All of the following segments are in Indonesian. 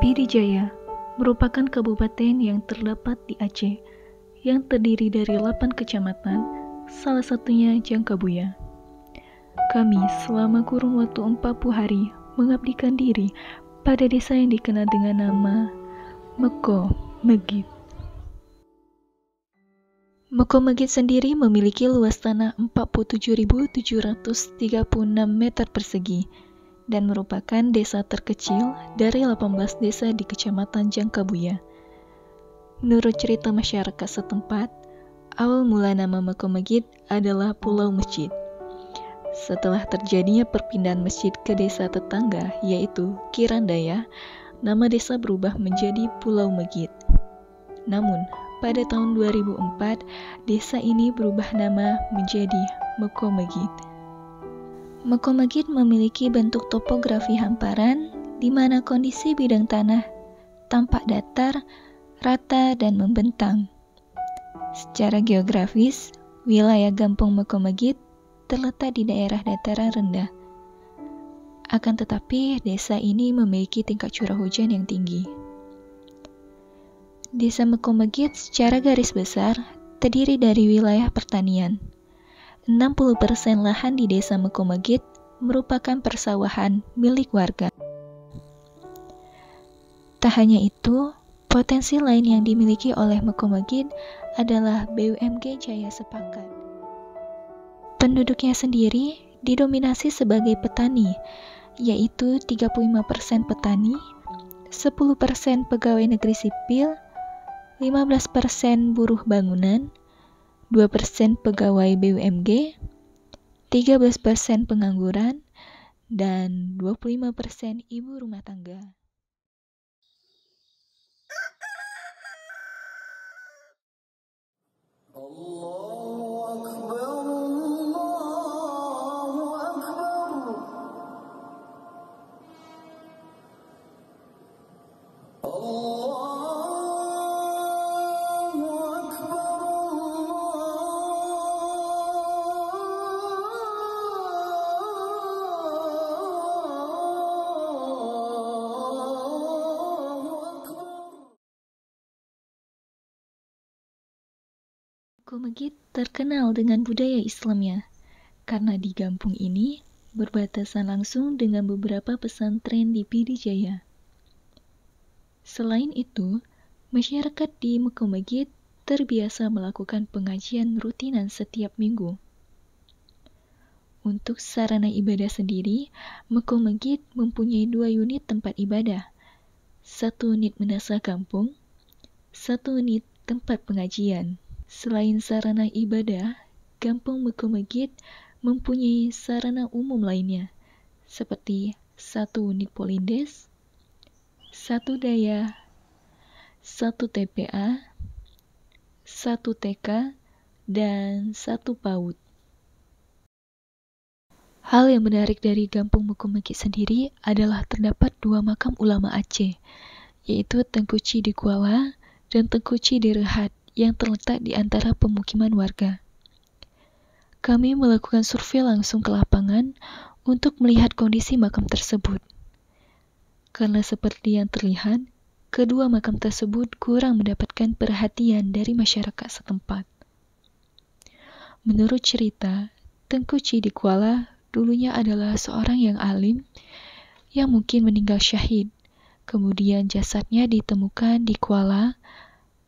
Pidijaya merupakan kabupaten yang terdapat di Aceh, yang terdiri dari 8 kecamatan, salah satunya Jangkabuya. Kami selama kurun waktu 40 hari mengabdikan diri pada desa yang dikenal dengan nama Meko Megit. Meko Megit sendiri memiliki luas tanah 47.736 meter persegi dan merupakan desa terkecil dari 18 desa di Kecamatan Jangkabuya. Menurut cerita masyarakat setempat, awal mula nama Meko Megit adalah Pulau Masjid. Setelah terjadinya perpindahan masjid ke desa tetangga, yaitu Kirandaya, nama desa berubah menjadi Pulau Megit. Namun, pada tahun 2004, desa ini berubah nama menjadi Meko Megit. Meko Megit memiliki bentuk topografi hamparan, di mana kondisi bidang tanah tampak datar, rata, dan membentang. Secara geografis, wilayah Gampung Meko Megit terletak di daerah dataran rendah. Akan tetapi, desa ini memiliki tingkat curah hujan yang tinggi. Desa Meko Megit secara garis besar terdiri dari wilayah pertanian. 60% lahan di desa Meko Megit merupakan persawahan milik warga. Tak hanya itu, potensi lain yang dimiliki oleh Meko Megit adalah BUMG Jaya Sepakat. Penduduknya sendiri didominasi sebagai petani, yaitu 35% petani, 10% pegawai negeri sipil, 15% buruh bangunan, 2% pegawai BUMG, 13% pengangguran, dan 25% ibu rumah tangga. Meko Megit terkenal dengan budaya Islamnya, karena di kampung ini berbatasan langsung dengan beberapa pesantren di Pidijaya. Selain itu, masyarakat di Meko Megit terbiasa melakukan pengajian rutinan setiap minggu. Untuk sarana ibadah sendiri, Meko Megit mempunyai 2 unit tempat ibadah, 1 unit madrasah kampung, 1 unit tempat pengajian. Selain sarana ibadah, Kampung Meko Megit mempunyai sarana umum lainnya, seperti 1 unit polindes, 1 daya, 1 TPA, 1 TK, dan 1 PAUD. Hal yang menarik dari Kampung Meko Megit sendiri adalah terdapat 2 makam ulama Aceh, yaitu Tengku Cidi Kuala dan Tengku Cidi Rehat, yang terletak di antara pemukiman warga. Kami melakukan survei langsung ke lapangan untuk melihat kondisi makam tersebut. Karena seperti yang terlihat, kedua makam tersebut kurang mendapatkan perhatian dari masyarakat setempat. Menurut cerita, Tengku Cidi Kuala dulunya adalah seorang yang alim yang mungkin meninggal syahid. Kemudian jasadnya ditemukan di Kuala,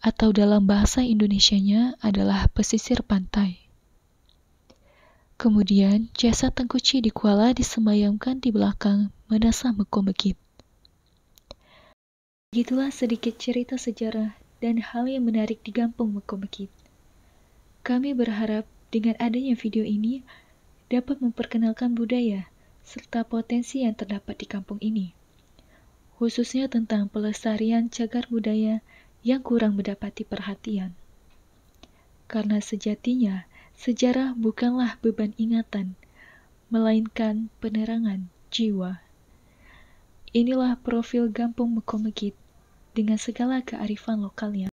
atau dalam bahasa Indonesianya adalah pesisir pantai. Kemudian jasad Tengku Cidi Kuala disemayamkan di belakang madrasah Meko Megit. Begitulah sedikit cerita sejarah dan hal yang menarik di Kampung Meko Megit. Kami berharap dengan adanya video ini dapat memperkenalkan budaya serta potensi yang terdapat di kampung ini, khususnya tentang pelestarian cagar budaya yang kurang mendapati perhatian. Karena sejatinya, sejarah bukanlah beban ingatan, melainkan penerangan jiwa. Inilah profil Kampung Meko Megit dengan segala kearifan lokalnya.